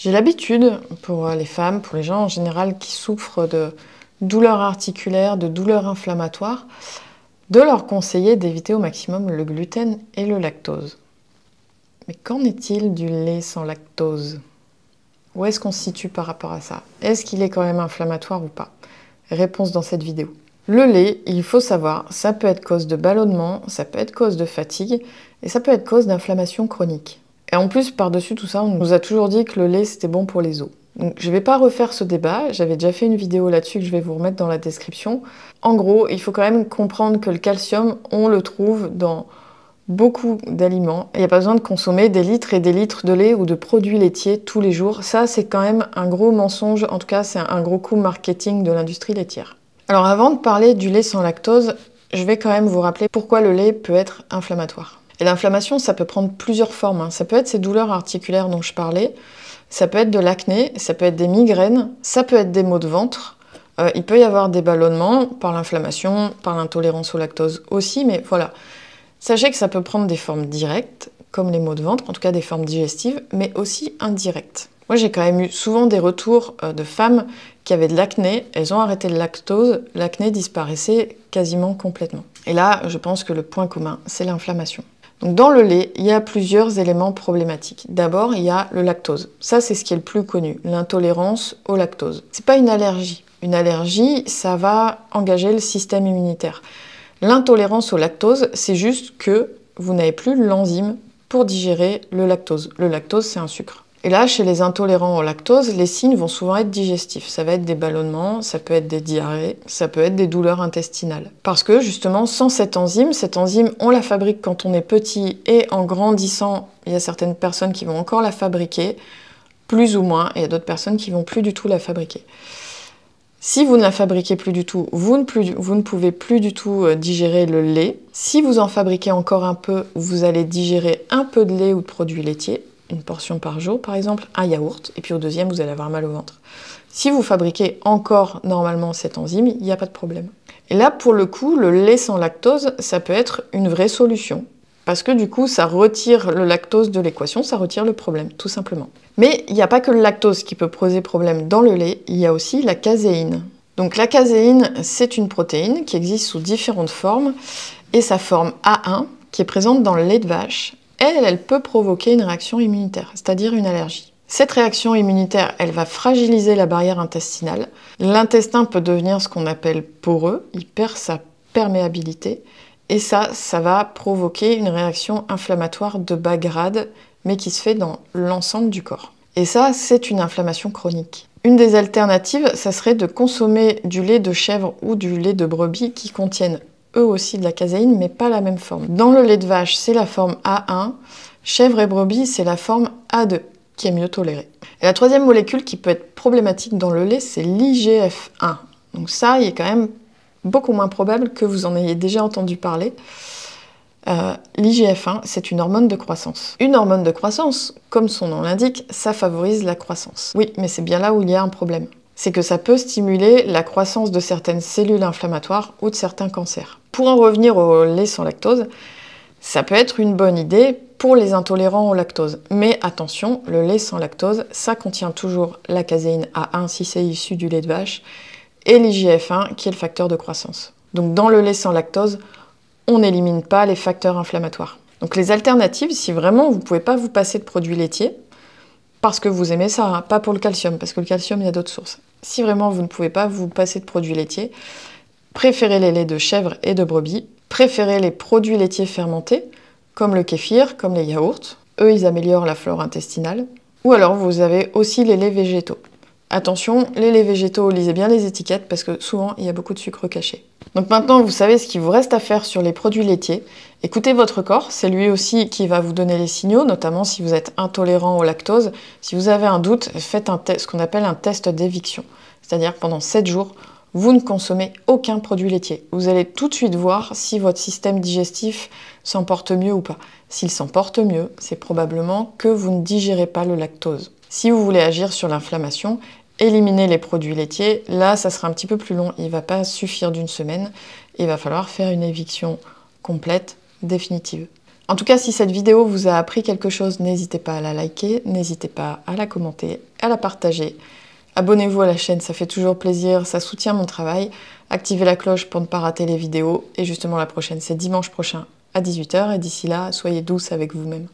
J'ai l'habitude, pour les femmes, pour les gens en général qui souffrent de douleurs articulaires, de douleurs inflammatoires, de leur conseiller d'éviter au maximum le gluten et le lactose. Mais qu'en est-il du lait sans lactose? Où est-ce qu'on se situe par rapport à ça? Est-ce qu'il est quand même inflammatoire ou pas? Réponse dans cette vidéo. Le lait, il faut savoir, ça peut être cause de ballonnement, ça peut être cause de fatigue et ça peut être cause d'inflammation chronique. Et en plus, par-dessus tout ça, on nous a toujours dit que le lait, c'était bon pour les os. Donc, je ne vais pas refaire ce débat, j'avais déjà fait une vidéo là-dessus que je vais vous remettre dans la description. En gros, il faut quand même comprendre que le calcium, on le trouve dans beaucoup d'aliments. Il n'y a pas besoin de consommer des litres et des litres de lait ou de produits laitiers tous les jours. Ça, c'est quand même un gros mensonge, en tout cas, c'est un gros coup marketing de l'industrie laitière. Alors avant de parler du lait sans lactose, je vais quand même vous rappeler pourquoi le lait peut être inflammatoire. Et l'inflammation, ça peut prendre plusieurs formes. Ça peut être ces douleurs articulaires dont je parlais, ça peut être de l'acné, ça peut être des migraines, ça peut être des maux de ventre, il peut y avoir des ballonnements par l'inflammation, par l'intolérance au lactose aussi, mais voilà. Sachez que ça peut prendre des formes directes, comme les maux de ventre, en tout cas des formes digestives, mais aussi indirectes. Moi, j'ai quand même eu souvent des retours de femmes qui avaient de l'acné, elles ont arrêté le lactose, l'acné disparaissait quasiment complètement. Et là, je pense que le point commun, c'est l'inflammation. Donc dans le lait, il y a plusieurs éléments problématiques. D'abord, il y a le lactose. Ça, c'est ce qui est le plus connu, l'intolérance au lactose. C'est pas une allergie. Une allergie, ça va engager le système immunitaire. L'intolérance au lactose, c'est juste que vous n'avez plus l'enzyme pour digérer le lactose. Le lactose, c'est un sucre. Et là, chez les intolérants au lactose, les signes vont souvent être digestifs. Ça va être des ballonnements, ça peut être des diarrhées, ça peut être des douleurs intestinales. Parce que justement, sans cette enzyme, on la fabrique quand on est petit et en grandissant, il y a certaines personnes qui vont encore la fabriquer, plus ou moins, et il y a d'autres personnes qui vont plus du tout la fabriquer. Si vous ne la fabriquez plus du tout, vous ne pouvez plus du tout digérer le lait. Si vous en fabriquez encore un peu, vous allez digérer un peu de lait ou de produits laitiers, une portion par jour par exemple, un yaourt, et puis au deuxième, vous allez avoir mal au ventre. Si vous fabriquez encore normalement cette enzyme, il n'y a pas de problème. Et là, pour le coup, le lait sans lactose, ça peut être une vraie solution. Parce que du coup, ça retire le lactose de l'équation, ça retire le problème, tout simplement. Mais il n'y a pas que le lactose qui peut poser problème dans le lait, il y a aussi la caséine. Donc la caséine, c'est une protéine qui existe sous différentes formes, et sa forme A1, qui est présente dans le lait de vache, elle peut provoquer une réaction immunitaire, c'est-à-dire une allergie. Cette réaction immunitaire, elle va fragiliser la barrière intestinale. L'intestin peut devenir ce qu'on appelle poreux, il perd sa perméabilité, et ça va provoquer une réaction inflammatoire de bas grade, mais qui se fait dans l'ensemble du corps. Et ça, c'est une inflammation chronique. Une des alternatives, ça serait de consommer du lait de chèvre ou du lait de brebis qui contiennent eux aussi de la caséine, mais pas la même forme. Dans le lait de vache, c'est la forme A1, chèvre et brebis, c'est la forme A2, qui est mieux tolérée. Et la troisième molécule qui peut être problématique dans le lait, c'est l'IGF-1. Donc ça, il est quand même beaucoup moins probable que vous en ayez déjà entendu parler. L'IGF-1, c'est une hormone de croissance. Une hormone de croissance, comme son nom l'indique, ça favorise la croissance. Oui, mais c'est bien là où il y a un problème. C'est que ça peut stimuler la croissance de certaines cellules inflammatoires ou de certains cancers. Pour en revenir au lait sans lactose, ça peut être une bonne idée pour les intolérants au lactose. Mais attention, le lait sans lactose, ça contient toujours la caséine A1 si c'est issu du lait de vache et l'IGF-1 qui est le facteur de croissance. Donc dans le lait sans lactose, on n'élimine pas les facteurs inflammatoires. Donc les alternatives, si vraiment vous ne pouvez pas vous passer de produits laitiers, parce que vous aimez ça, hein, pas pour le calcium, parce que le calcium, il y a d'autres sources. Si vraiment vous ne pouvez pas vous passer de produits laitiers, préférez les laits de chèvre et de brebis, préférez les produits laitiers fermentés, comme le kéfir, comme les yaourts. Eux, ils améliorent la flore intestinale. Ou alors, vous avez aussi les laits végétaux. Attention, les laits végétaux, lisez bien les étiquettes, parce que souvent, il y a beaucoup de sucre caché. Donc maintenant, vous savez ce qu'il vous reste à faire sur les produits laitiers. Écoutez votre corps, c'est lui aussi qui va vous donner les signaux, notamment si vous êtes intolérant au lactose. Si vous avez un doute, faites ce qu'on appelle un test d'éviction. C'est-à-dire que pendant 7 jours, vous ne consommez aucun produit laitier. Vous allez tout de suite voir si votre système digestif s'en porte mieux ou pas. S'il s'en porte mieux, c'est probablement que vous ne digérez pas le lactose. Si vous voulez agir sur l'inflammation, éliminer les produits laitiers, là ça sera un petit peu plus long, il ne va pas suffire d'une semaine, il va falloir faire une éviction complète, définitive. En tout cas, si cette vidéo vous a appris quelque chose, n'hésitez pas à la liker, n'hésitez pas à la commenter, à la partager. Abonnez-vous à la chaîne, ça fait toujours plaisir, ça soutient mon travail. Activez la cloche pour ne pas rater les vidéos. Et justement, la prochaine, c'est dimanche prochain à 18 h. Et d'ici là, soyez douce avec vous-même.